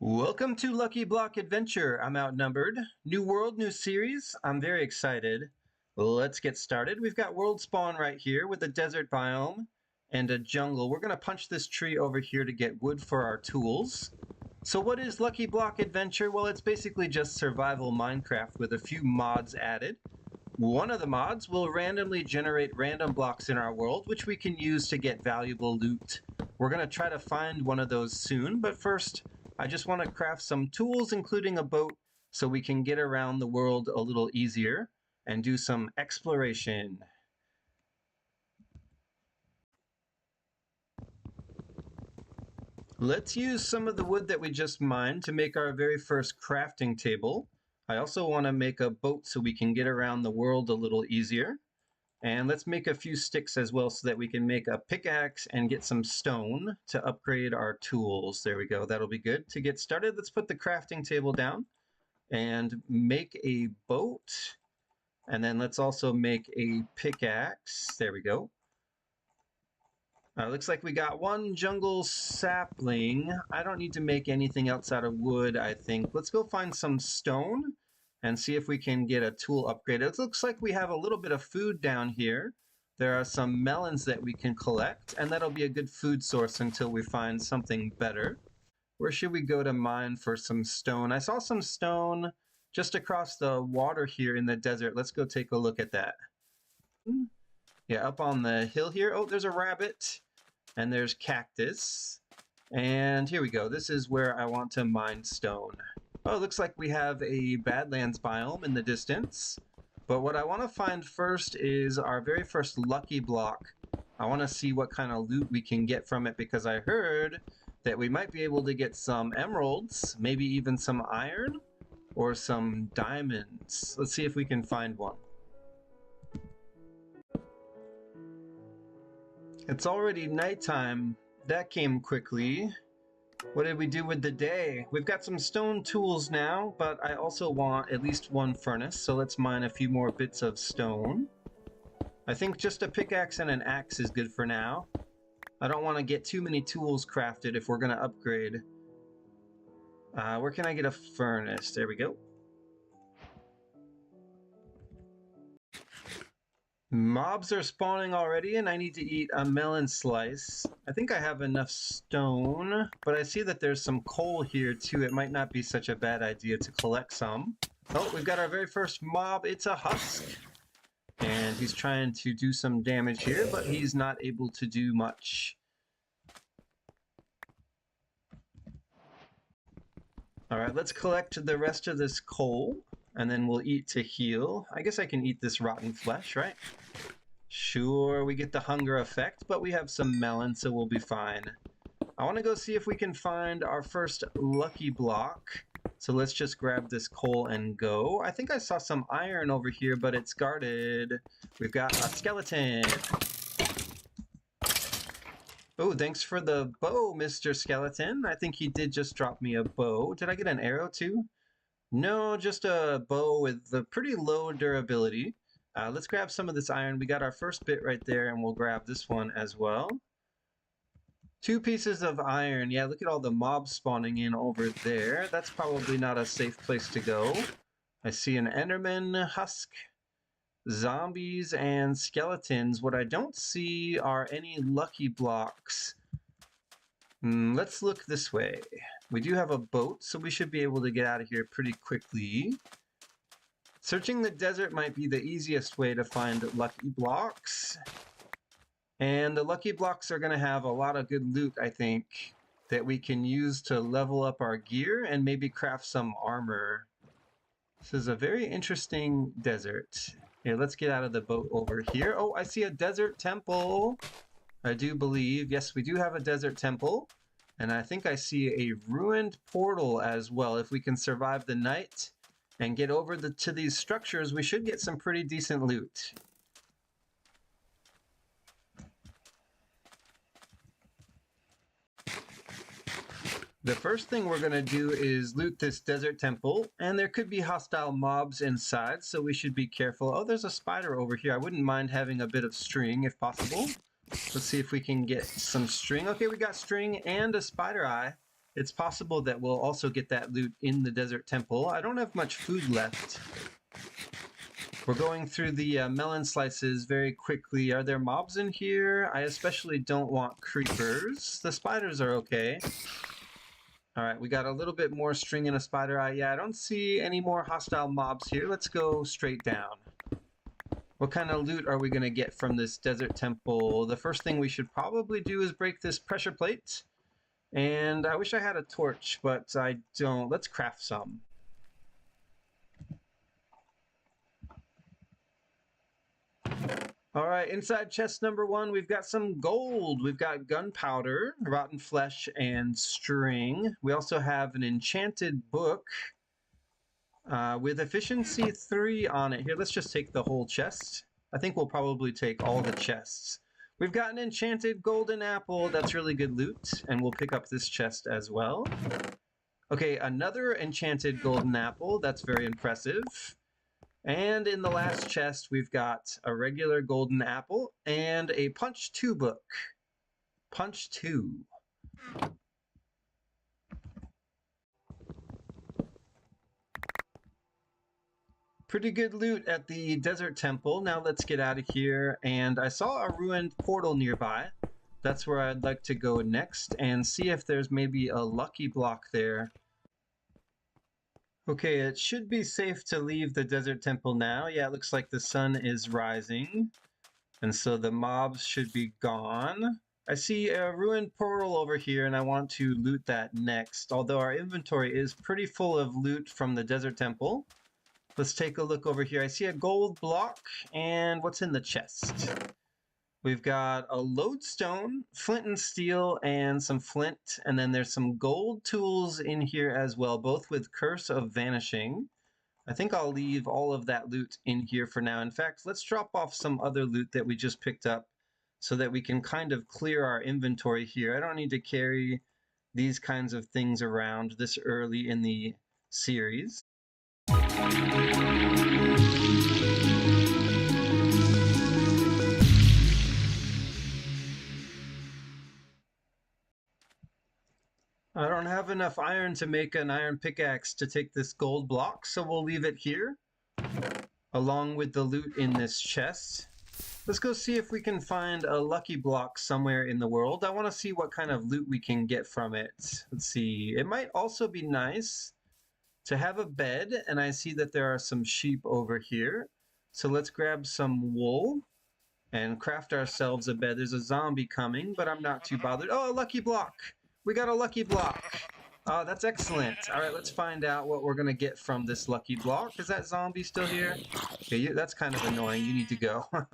Welcome to Lucky Block Adventure. I'm outnumbered. New world, new series. I'm very excited. Let's get started. We've got world spawn right here with a desert biome and a jungle. We're going to punch this tree over here to get wood for our tools. So what is Lucky Block Adventure? Well, it's basically just survival Minecraft with a few mods added. One of the mods will randomly generate random blocks in our world, which we can use to get valuable loot. We're going to try to find one of those soon, but first, I just want to craft some tools, including a boat, so we can get around the world a little easier and do some exploration. Let's use some of the wood that we just mined to make our very first crafting table. I also want to make a boat so we can get around the world a little easier. And let's make a few sticks as well so that we can make a pickaxe and get some stone to upgrade our tools. There we go. That'll be good. To get started, let's put the crafting table down and make a boat. And then let's also make a pickaxe. There we go. Looks like we got one jungle sapling. I don't need to make anything else out of wood, I think. Let's go find some stone and see if we can get a tool upgrade. It looks like we have a little bit of food down here. There are some melons that we can collect, and that'll be a good food source until we find something better. Where should we go to mine for some stone? I saw some stone just across the water here in the desert. Let's go take a look at that. Yeah, up on the hill here. Oh, there's a rabbit. And there's cactus. And here we go. This is where I want to mine stone. Oh, it looks like we have a Badlands biome in the distance. But what I want to find first is our very first lucky block. I want to see what kind of loot we can get from it because I heard that we might be able to get some emeralds, maybe even some iron, or some diamonds. Let's see if we can find one. It's already nighttime. That came quickly. What did we do with the day? We've got some stone tools now, but I also want at least one furnace, so let's mine a few more bits of stone. I think just a pickaxe and an axe is good for now. I don't want to get too many tools crafted if we're going to upgrade. Where can I get a furnace? There we go. Mobs are spawning already, and I need to eat a melon slice. I think I have enough stone, but I see that there's some coal here too. It might not be such a bad idea to collect some. Oh, we've got our very first mob. It's a husk. And he's trying to do some damage here, but he's not able to do much. Alright, let's collect the rest of this coal. And then we'll eat to heal. I guess I can eat this rotten flesh, right? Sure, we get the hunger effect, but we have some melon, so we'll be fine. I want to go see if we can find our first lucky block. So let's just grab this coal and go. I think I saw some iron over here, but it's guarded. We've got a skeleton. Oh, thanks for the bow, Mr. Skeleton. I think he did just drop me a bow. Did I get an arrow too? No, just a bow with a pretty low durability. Let's grab some of this iron. We got our first bit right there, and we'll grab this one as well. 2 pieces of iron. Yeah, look at all the mobs spawning in over there. That's probably not a safe place to go. I see an enderman husk, zombies, and skeletons. What I don't see are any lucky blocks. Let's look this way. We do have a boat, so we should be able to get out of here pretty quickly. Searching the desert might be the easiest way to find lucky blocks. And the lucky blocks are going to have a lot of good loot, I think, that we can use to level up our gear and maybe craft some armor. This is a very interesting desert. Here, let's get out of the boat over here. Oh, I see a desert temple. I do believe, yes, we do have a desert temple. And I think I see a ruined portal as well. If we can survive the night and get over to these structures, we should get some pretty decent loot. The first thing we're going to do is loot this desert temple, and there could be hostile mobs inside, so we should be careful. Oh, there's a spider over here. I wouldn't mind having a bit of string if possible. Let's see if we can get some string. Okay, we got string and a spider eye. it's possible that we'll also get that loot in the desert temple. I don't have much food left. We're going through the melon slices very quickly. Are there mobs in here? I especially don't want creepers. The spiders are okay. All right, we got a little bit more string in a spider eye. Yeah, I don't see any more hostile mobs here. Let's go straight down. What kind of loot are we going to get from this desert temple? The first thing we should probably do is break this pressure plate. And I wish I had a torch, but I don't. Let's craft some. All right, inside chest number 1, we've got some gold. We've got gunpowder, rotten flesh, and string. We also have an enchanted book with efficiency 3 on it. Here, let's just take the whole chest. I think we'll probably take all the chests. We've got an enchanted golden apple. That's really good loot, and we'll pick up this chest as well. Okay, another enchanted golden apple. That's very impressive. And in the last chest, we've got a regular golden apple and a Punch 2 book. Punch 2. Pretty good loot at the desert temple. Now let's get out of here. And I saw a ruined portal nearby. That's where I'd like to go next and see if there's maybe a lucky block there. Okay, it should be safe to leave the desert temple now. Yeah, it looks like the sun is rising. And so the mobs should be gone. I see a ruined portal over here, and I want to loot that next. Although our inventory is pretty full of loot from the desert temple. Let's take a look over here. I see a gold block, and what's in the chest? We've got a lodestone, flint and steel, and some flint. And then there's some gold tools in here as well, both with Curse of Vanishing. I think I'll leave all of that loot in here for now. In fact, let's drop off some other loot that we just picked up so that we can kind of clear our inventory here. I don't need to carry these kinds of things around this early in the series. I don't have enough iron to make an iron pickaxe to take this gold block, so we'll leave it here, along with the loot in this chest. Let's go see if we can find a lucky block somewhere in the world. I want to see what kind of loot we can get from it. Let's see. It might also be nice to have a bed, and I see that there are some sheep over here. So let's grab some wool and craft ourselves a bed. There's a zombie coming, but I'm not too bothered. Oh, a lucky block! We got a lucky block. That's excellent. All right, let's find out what we're going to get from this lucky block. Is that zombie still here? Okay, that's kind of annoying. You need to go. All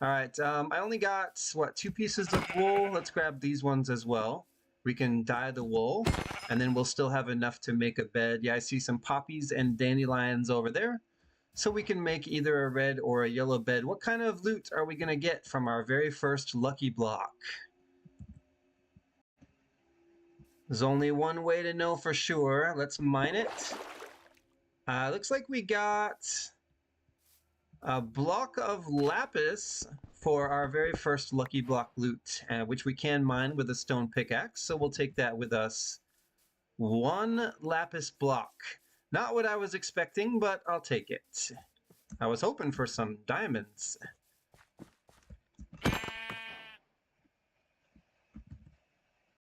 right, I only got, 2 pieces of wool. Let's grab these ones as well. We can dye the wool, and then we'll still have enough to make a bed. Yeah, I see some poppies and dandelions over there. So we can make either a red or a yellow bed. What kind of loot are we going to get from our very first lucky block? There's only one way to know for sure. Let's mine it. Looks like we got a block of lapis for our very first lucky block loot, which we can mine with a stone pickaxe. So we'll take that with us. 1 lapis block. Not what I was expecting, but I'll take it. I was hoping for some diamonds.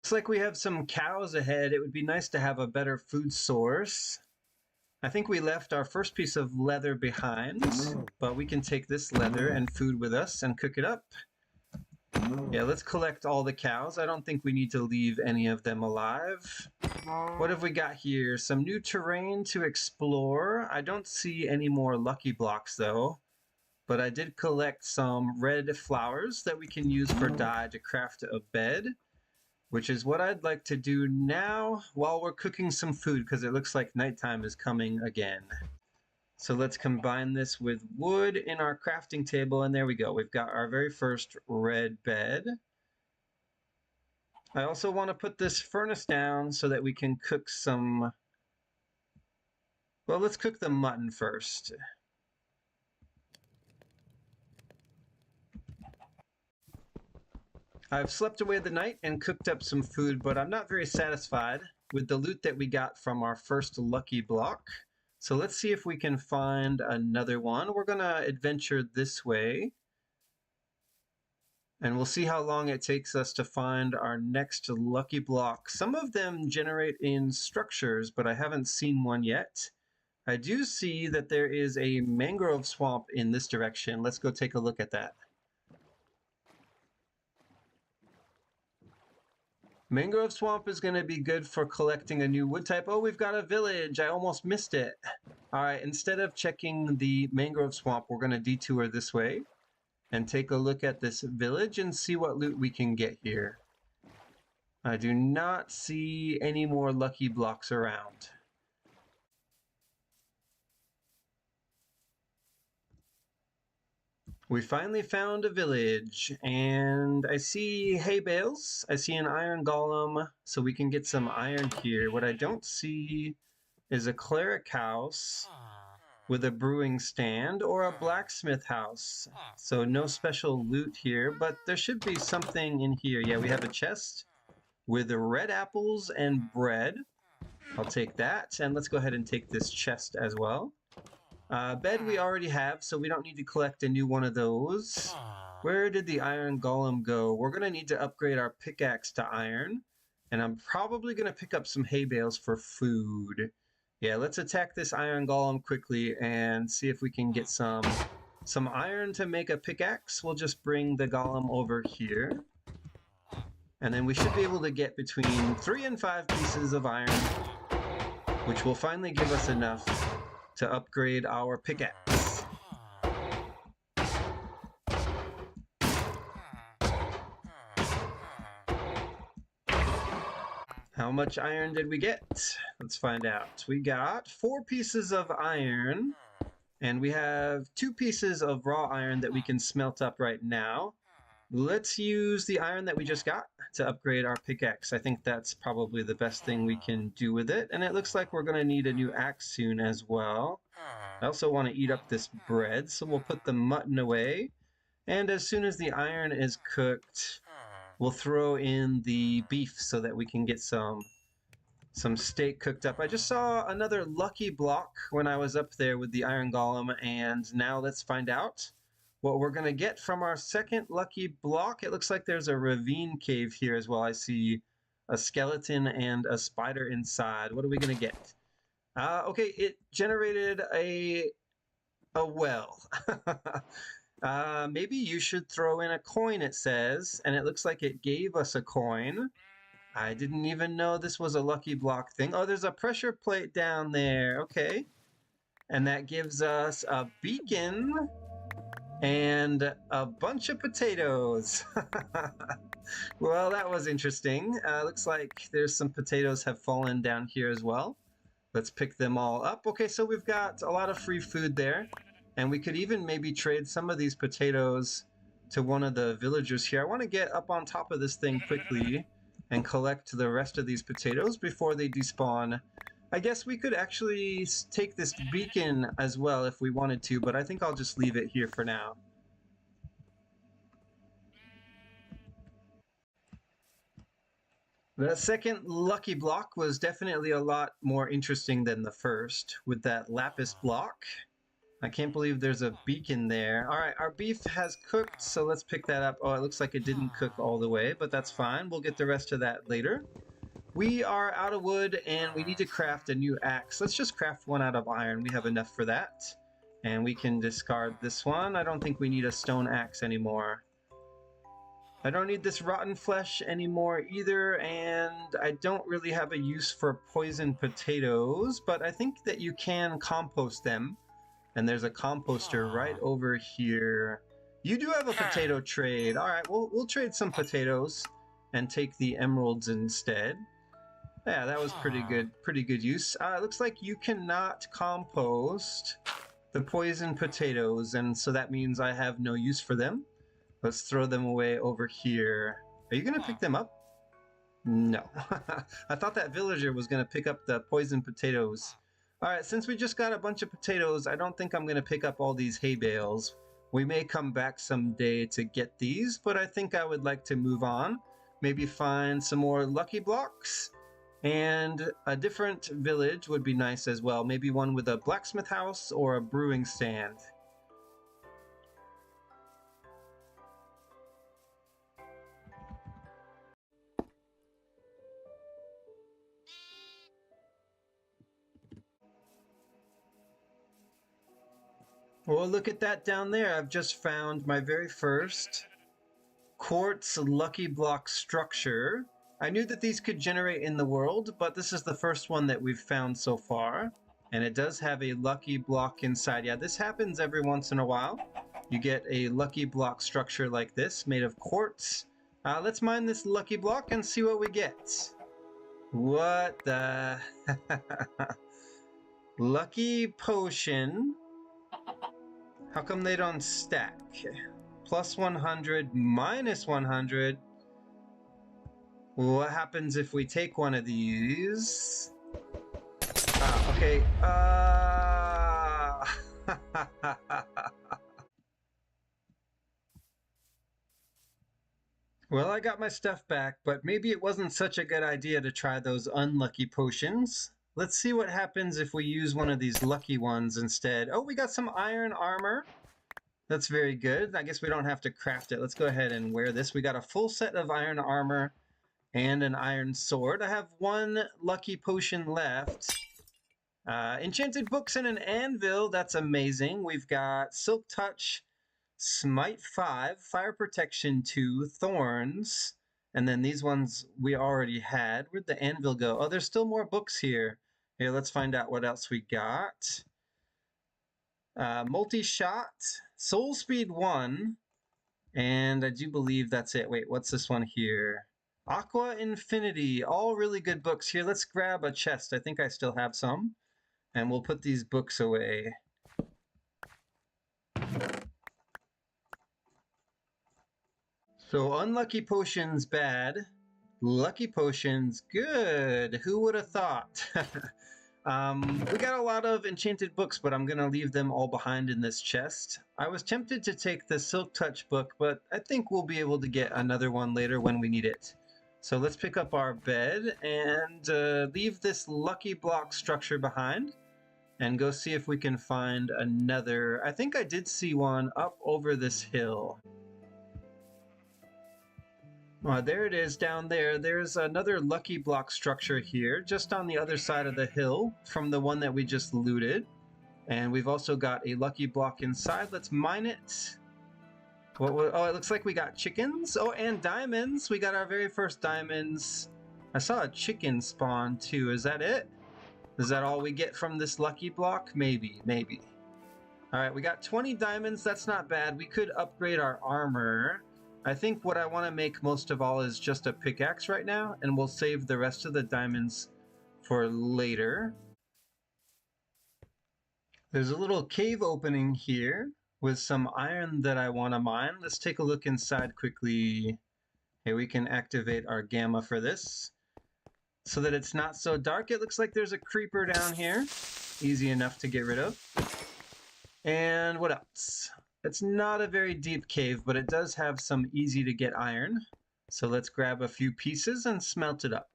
Looks like we have some cows ahead. It would be nice to have a better food source. I think we left our first piece of leather behind, but we can take this leather and food with us and cook it up. Yeah, let's collect all the cows. I don't think we need to leave any of them alive. What have we got here? Some new terrain to explore. I don't see any more lucky blocks though, but I did collect some red flowers that we can use for dye to craft a bed, which is what I'd like to do now while we're cooking some food, because it looks like nighttime is coming again. So let's combine this with wood in our crafting table, and there we go. We've got our very first red bed. I also want to put this furnace down so that we can cook some... Well, let's cook the mutton first. I've slept away the night and cooked up some food, but I'm not very satisfied. with the loot that we got from our first lucky block. So let's see if we can find another one. We're gonna adventure this way. And we'll see how long it takes us to find our next lucky block. Some of them generate in structures, but I haven't seen one yet. I do see that there is a mangrove swamp in this direction. Let's go take a look at that. Mangrove swamp is going to be good for collecting a new wood type. Oh, we've got a village. I almost missed it. All right, instead of checking the mangrove swamp, we're going to detour this way and take a look at this village and see what loot we can get here. I do not see any more lucky blocks around. We finally found a village, and I see hay bales. I see an iron golem, so we can get some iron here. What I don't see is a cleric house with a brewing stand or a blacksmith house. So no special loot here, but there should be something in here. Yeah, we have a chest with red apples and bread. I'll take that, and let's go ahead and take this chest as well. Bed we already have, so we don't need to collect a new one of those. Where did the iron golem go? We're going to need to upgrade our pickaxe to iron, and I'm probably going to pick up some hay bales for food. Yeah, let's attack this iron golem quickly and see if we can get some iron to make a pickaxe. We'll just bring the golem over here. And then we should be able to get between 3 and 5 pieces of iron, which will finally give us enough to upgrade our pickaxe. How much iron did we get? Let's find out. We got 4 pieces of iron, and we have 2 pieces of raw iron that we can smelt up right now. Let's use the iron that we just got to upgrade our pickaxe. I think that's probably the best thing we can do with it, and it looks like we're going to need a new axe soon as well. I also want to eat up this bread, so we'll put the mutton away. And as soon as the iron is cooked, we'll throw in the beef so that we can get some steak cooked up. I just saw another lucky block when I was up there with the iron golem, and now let's find out what we're going to get from our second lucky block. It looks like there's a ravine cave here as well. I see a skeleton and a spider inside. What are we going to get? Okay, it generated a well. Maybe you should throw in a coin, it says, and it looks like it gave us a coin. I didn't even know this was a lucky block thing. Oh, there's a pressure plate down there. Okay. And that gives us a beacon and a bunch of potatoes. Well, that was interesting. Looks like there's some potatoes have fallen down here as well. Let's pick them all up. Okay, so we've got a lot of free food there, and we could even maybe trade some of these potatoes to one of the villagers here. I want to get up on top of this thing quickly and collect the rest of these potatoes before they despawn. I guess we could actually take this beacon as well if we wanted to, but I think I'll just leave it here for now. The second lucky block was definitely a lot more interesting than the first, with that lapis block. I can't believe there's a beacon there. All right, our beef has cooked, so let's pick that up. Oh, it looks like it didn't cook all the way, but that's fine. We'll get the rest of that later. We are out of wood, and we need to craft a new axe. Let's just craft one out of iron. We have enough for that. And we can discard this one. I don't think we need a stone axe anymore. I don't need this rotten flesh anymore either, and I don't really have a use for poisoned potatoes, but I think that you can compost them. And there's a composter right over here. You do have a potato trade. All right, we'll trade some potatoes and take the emeralds instead. Yeah, that was pretty good use. It looks like you cannot compost the poisoned potatoes, and so that means I have no use for them. Let's throw them away over here. Are you going to pick them up? No. I thought that villager was going to pick up the poisoned potatoes. All right, since we just got a bunch of potatoes, I don't think I'm going to pick up all these hay bales. We may come back someday to get these, but I think I would like to move on. Maybe find some more lucky blocks And a different village would be nice as well. Maybe one with a blacksmith house or a brewing stand. Well, look at that down there. I've just found my very first quartz lucky block structure. I knew that these could generate in the world, but this is the first one that we've found so far. And it does have a lucky block inside. Yeah, this happens every once in a while. You get a lucky block structure like this made of quartz. Let's mine this lucky block and see what we get. What the... Lucky potion. How come they don't stack? Plus 100, minus 100. What happens if we take one of these? Okay. Well, I got my stuff back, but maybe it wasn't such a good idea to try those unlucky potions. Let's see what happens if we use one of these lucky ones instead. Oh, we got some iron armor. That's very good. I guess we don't have to craft it. Let's go ahead and wear this. We got a full set of iron armor and an iron sword. I have one lucky potion left. Enchanted books and an anvil. That's amazing. We've got Silk Touch, Smite 5, Fire Protection 2, Thorns. And then these ones we already had. Where'd the anvil go? Oh, there's still more books here. Here, let's find out what else we got. Multi-shot, Soul Speed 1, and I do believe that's it. Wait, what's this one here? Aqua Infinity, all really good books. Here, let's grab a chest. I think I still have some, and we'll put these books away. So unlucky potions, bad. Lucky potions, good. Who would have thought? We got a lot of enchanted books, but I'm going to leave them all behind in this chest. I was tempted to take the Silk Touch book, but I think we'll be able to get another one later when we need it. So let's pick up our bed and leave this lucky block structure behind and go see if we can find another. I think I did see one up over this hill. There it is down there. There's another lucky block structure here, just on the other side of the hill from the one that we just looted. And we've also got a lucky block inside. Let's mine it. Oh, it looks like we got chickens. Oh, and diamonds. We got our very first diamonds. I saw a chicken spawn too. Is that it? Is that all we get from this lucky block? Maybe, maybe. All right, we got 20 diamonds. That's not bad. We could upgrade our armor. I think what I want to make most of all is just a pickaxe right now, and we'll save the rest of the diamonds for later. There's a little cave opening here with some iron that I want to mine. Let's take a look inside quickly. Here we can activate our gamma for this so that it's not so dark. It looks like there's a creeper down here. Easy enough to get rid of. And what else? It's not a very deep cave, but it does have some easy to get iron. So let's grab a few pieces and smelt it up.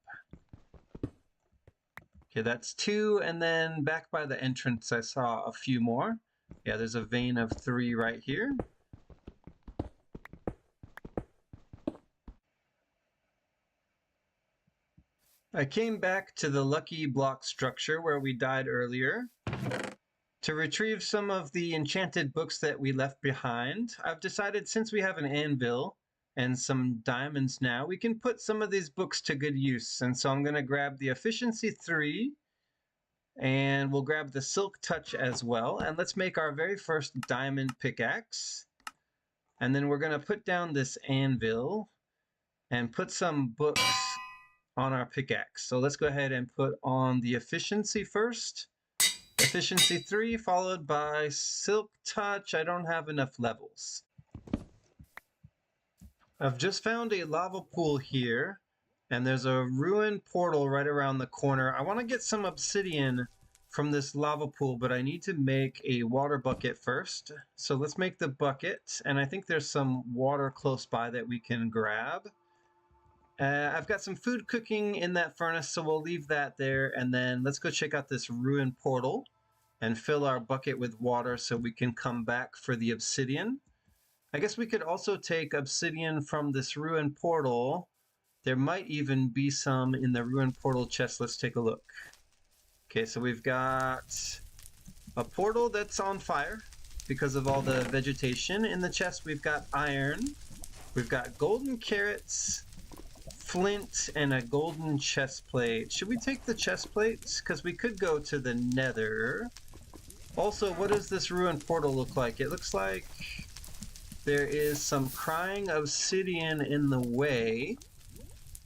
Okay, that's 2, and then back by the entrance I saw a few more. Yeah, there's a vein of 3 right here. I came back to the lucky block structure where we died earlier to retrieve some of the enchanted books that we left behind. I've decided since we have an anvil and some diamonds now, we can put some of these books to good use. And so I'm going to grab the Efficiency 3, and we'll grab the Silk Touch as well. And let's make our very first diamond pickaxe. And then we're going to put down this anvil and put some books on our pickaxe. So let's go ahead and put on the Efficiency first. Efficiency 3 followed by Silk Touch. I don't have enough levels. I've just found a lava pool here, and there's a ruined portal right around the corner. I want to get some obsidian from this lava pool, but I need to make a water bucket first. So let's make the bucket, and I think there's some water close by that we can grab. I've got some food cooking in that furnace, so we'll leave that there. And then let's go check out this ruined portal and fill our bucket with water so we can come back for the obsidian. I guess we could also take obsidian from this ruined portal. There might even be some in the ruined portal chest. Let's take a look. Okay, so we've got a portal that's on fire because of all the vegetation. In the chest, we've got iron. We've got golden carrots, flint, and a golden chest plate. Should we take the chest plates? Because we could go to the nether. Also, what does this ruined portal look like? It looks like there is some crying obsidian in the way,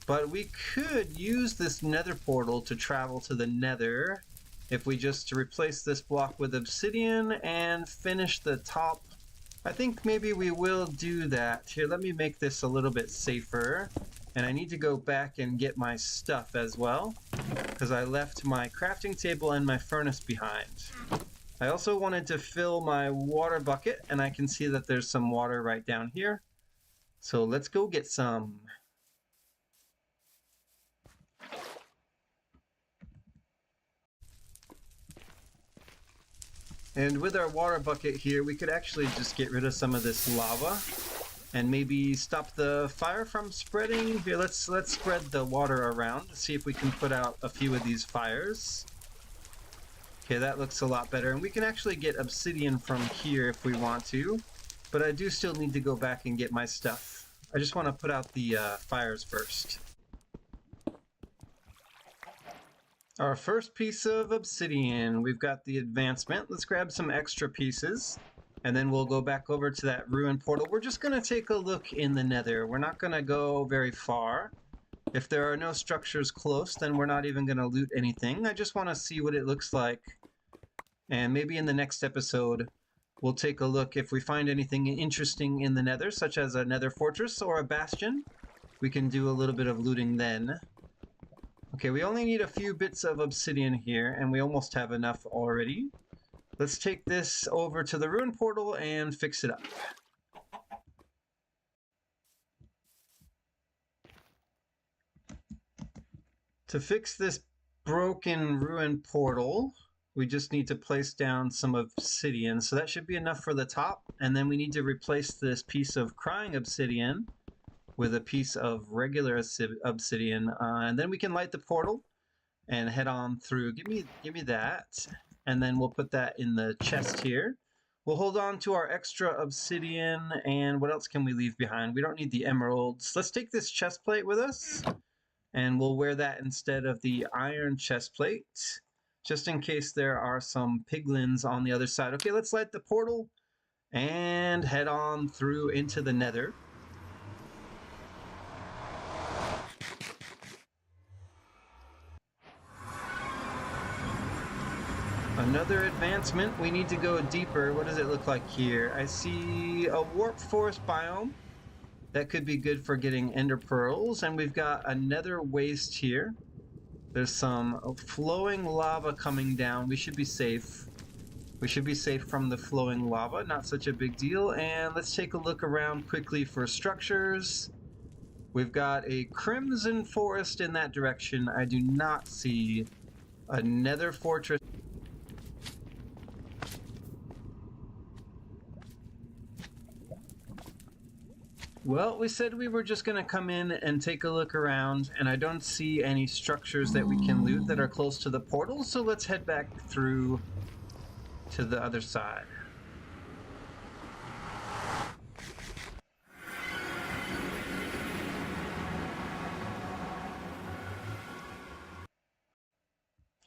but we could use this nether portal to travel to the nether if we just replace this block with obsidian and finish the top. I think maybe we will do that. Here, let me make this a little bit safer. And I need to go back and get my stuff as well, because I left my crafting table and my furnace behind. I also wanted to fill my water bucket, and I can see that there's some water right down here. So let's go get some. And with our water bucket here, we could actually just get rid of some of this lava and maybe stop the fire from spreading. Here, let's spread the water around to see if we can put out a few of these fires. Okay, that looks a lot better. And we can actually get obsidian from here if we want to, but I do still need to go back and get my stuff. I just want to put out the fires first. Our first piece of obsidian. We've got the advancement. Let's grab some extra pieces, and then we'll go back over to that ruined portal. We're just going to take a look in the nether. We're not going to go very far. If there are no structures close, then we're not even going to loot anything. I just want to see what it looks like. And maybe in the next episode, we'll take a look. If we find anything interesting in the nether, such as a nether fortress or a bastion, we can do a little bit of looting then. Okay, we only need a few bits of obsidian here, and we almost have enough already. Let's take this over to the ruined portal and fix it up. To fix this broken ruined portal, we just need to place down some obsidian. So that should be enough for the top. And then we need to replace this piece of crying obsidian with a piece of regular obsidian. And then we can light the portal and head on through. Give me that. And then we'll put that in the chest here. We'll hold on to our extra obsidian. And what else can we leave behind? We don't need the emeralds. Let's take this chest plate with us, and we'll wear that instead of the iron chest plate, just in case there are some piglins on the other side. Okay, let's light the portal and head on through into the nether. Another advancement. We need to go deeper. What does it look like here? I see a warp forest biome. That could be good for getting ender pearls. And we've got a nether waste here. There's some flowing lava coming down. We should be safe. We should be safe from the flowing lava. Not such a big deal. And let's take a look around quickly for structures. We've got a crimson forest in that direction. I do not see a nether fortress. Well, we said we were just going to come in and take a look around, and I don't see any structures that we can loot that are close to the portal, so let's head back through to the other side.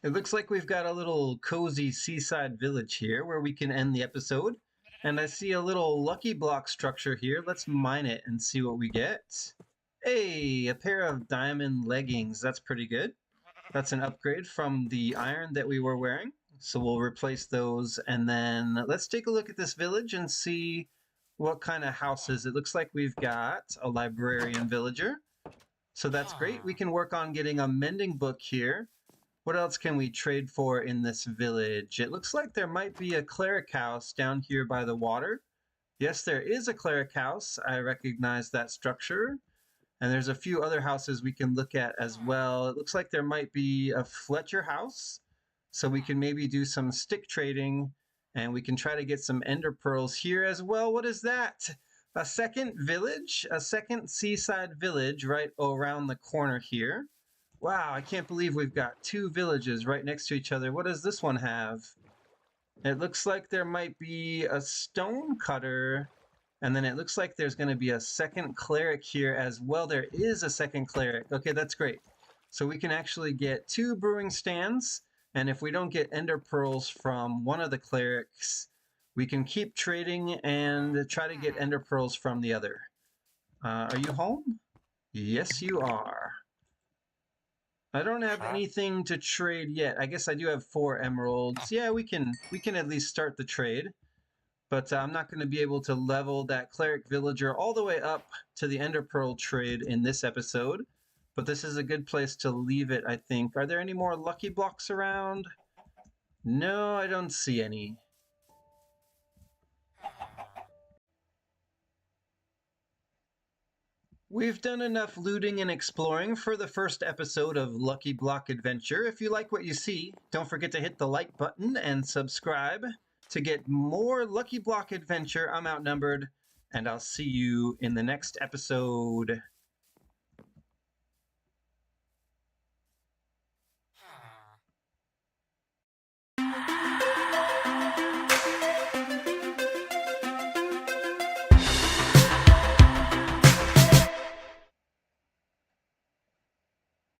It looks like we've got a little cozy seaside village here where we can end the episode. And I see a little lucky block structure here. Let's mine it and see what we get. Hey, a pair of diamond leggings. That's pretty good. That's an upgrade from the iron that we were wearing. So we'll replace those. And then let's take a look at this village and see what kind of houses. It looks like we've got a librarian villager. So that's great. We can work on getting a mending book here. What else can we trade for in this village? It looks like there might be a cleric house down here by the water. Yes, there is a cleric house. I recognize that structure. And there's a few other houses we can look at as well. It looks like there might be a Fletcher house. So we can maybe do some stick trading and we can try to get some ender pearls here as well. What is that? A second village, a second seaside village right around the corner here. Wow, I can't believe we've got two villages right next to each other. What does this one have? It looks like there might be a stone cutter, and then it looks like there's going to be a second cleric here as well. There is a second cleric. Okay, that's great. So we can actually get two brewing stands, and if we don't get ender pearls from one of the clerics, we can keep trading and try to get ender pearls from the other. Are you home? Yes, you are. I don't have anything to trade yet. I guess I do have 4 emeralds. Yeah, we can at least start the trade. But I'm not going to be able to level that cleric villager all the way up to the ender pearl trade in this episode. But this is a good place to leave it, I think. Are there any more lucky blocks around? No, I don't see any. We've done enough looting and exploring for the first episode of Lucky Block Adventure. If you like what you see, don't forget to hit the like button and subscribe to get more Lucky Block Adventure. I'm outnumbered, and I'll see you in the next episode.